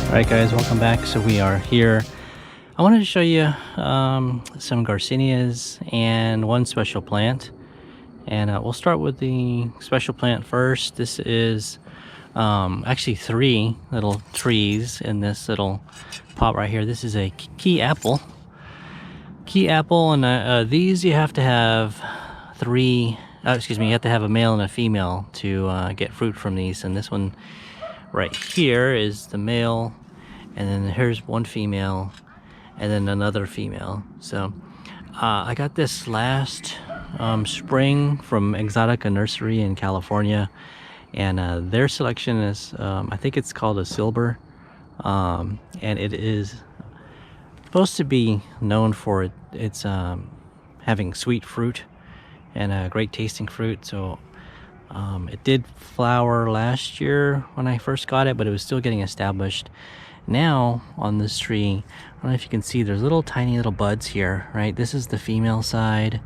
Alright guys, welcome back. So we are here. I wanted to show you some Garcinias and one special plant. And we'll start with the special plant first. This is actually 3 little trees in this little pot right here. This is a key apple. And these you have to have you have to have a male and a female to get fruit from these. And this one right here is the male, and then here's one female, and then another female. So I got this last spring from Exotica Nursery in California, and their selection is I think it's called a silver, and it is supposed to be known for its having sweet fruit and great tasting fruit. So it did flower last year when I first got it, but it was still getting established. Now on this tree, I don't know if you can see, there's tiny little buds here, right? This is the female side,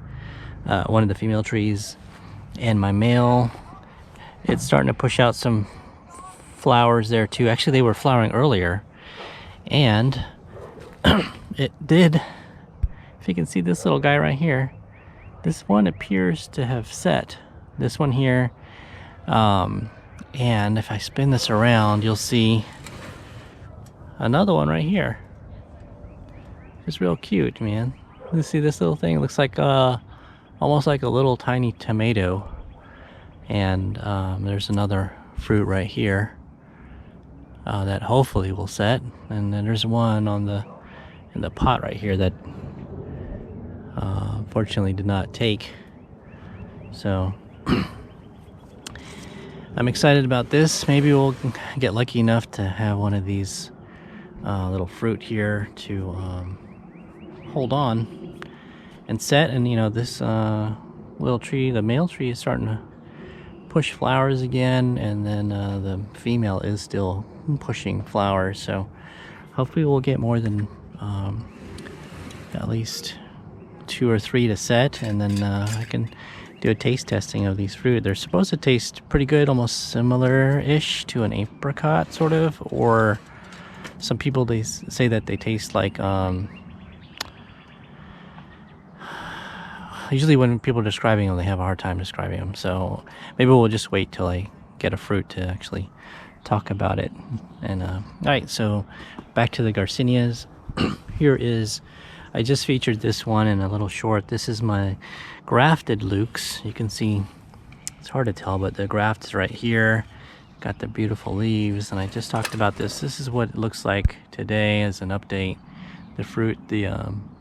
one of the female trees, and my male, it's starting to push out some flowers there too. Actually, they were flowering earlier, and it did, if you can see this little guy right here, this one appears to have set. This one here, and if I spin this around, you'll see another one right here. It's real cute, man. You see this little thing? It looks like almost like a little tiny tomato. And there's another fruit right here that hopefully will set. And then there's one in the pot right here that unfortunately did not take. So I'm excited about this. Maybe we'll get lucky enough to have one of these little fruit here to hold on and set. And you know, this little tree, the male tree, is starting to push flowers again, and then the female is still pushing flowers. So hopefully we'll get more than at least 2 or 3 to set, and then I can do a taste testing of these fruit. They're supposed to taste pretty good, almost similar-ish to an apricot, sort of, or some people, they say that they taste like usually when people are describing them, they have a hard time describing them. So maybe we'll just wait till I get a fruit to actually talk about it. And all right, so back to the Garcinias. Here is, I just featured this one in a little short. This is my grafted lukes. You can see, it's hard to tell, but the graft is right here. Got the beautiful leaves, and I just talked about this. This is what it looks like today as an update. The fruit, the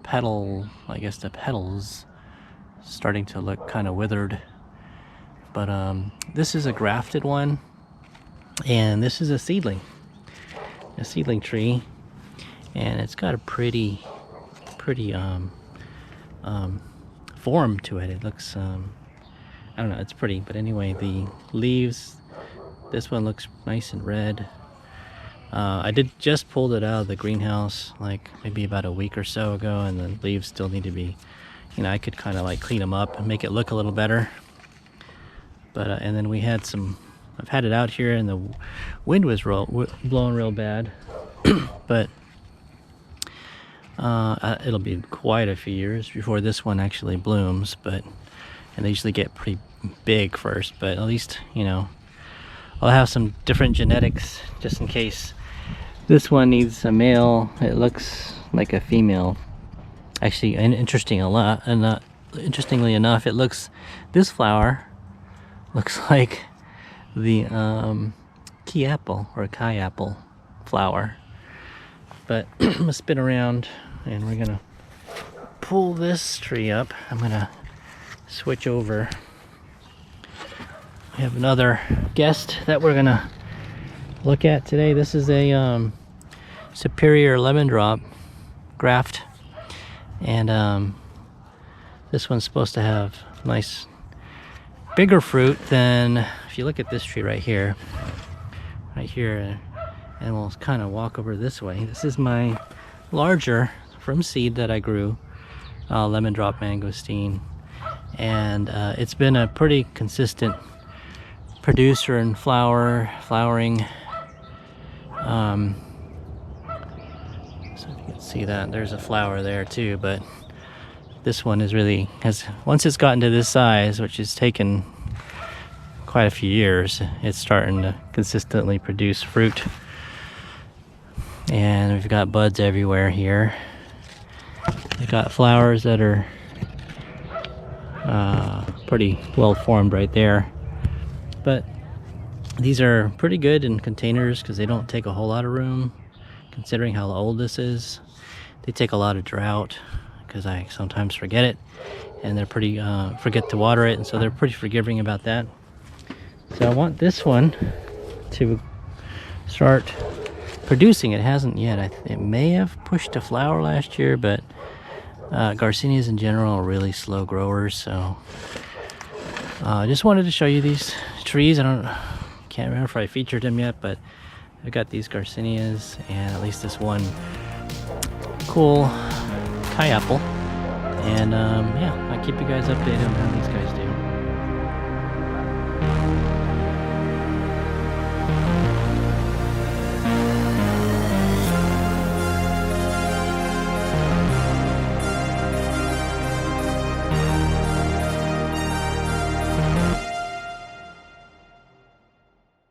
petal, I guess the petals starting to look kind of withered. But this is a grafted one, and this is a seedling tree, and it's got a pretty form to it. It looks I don't know, it's pretty. But anyway, the leaves, this one looks nice and red. I did just pulled it out of the greenhouse like maybe about a week or so ago, and the leaves still need to be, you know, I could kind of like clean them up and make it look a little better. But and then we had I've had it out here, and the wind was blowing real bad. But it'll be quite a few years before this one actually blooms, and they usually get pretty big first. But at least, you know, I'll have some different genetics just in case this one needs a male. It looks like a female, actually. And interestingly enough, it looks, this flower looks like the key apple or Kai apple flower. But I'm gonna spin around, and we're gonna pull this tree up. I'm gonna switch over. We have another guest that we're gonna look at today. This is a superior Lemondrop graft, and this one's supposed to have nice bigger fruit than, if you look at this tree right here, and we'll kind of walk over this way. This is my larger from seed that I grew, Lemondrop Mangosteen, and it's been a pretty consistent producer and flowering You can see that there's a flower there too, but this one is really once it's gotten to this size, which has taken quite a few years, it's starting to consistently produce fruit. And we've got buds everywhere here. We've got flowers that are pretty well formed right there, but these are pretty good in containers because they don't take a whole lot of room considering how old this is. They take a lot of drought because I sometimes forget it, and they're pretty forget to water it, and so they're pretty forgiving about that. So I want this one to start producing. It hasn't yet. It may have pushed a flower last year, but Garcinias in general are really slow growers. So I just wanted to show you these trees. Can't remember if I featured them yet, but I've got these Garcinias and at least this one cool Thai apple. And yeah, I'll keep you guys updated on how these guys do.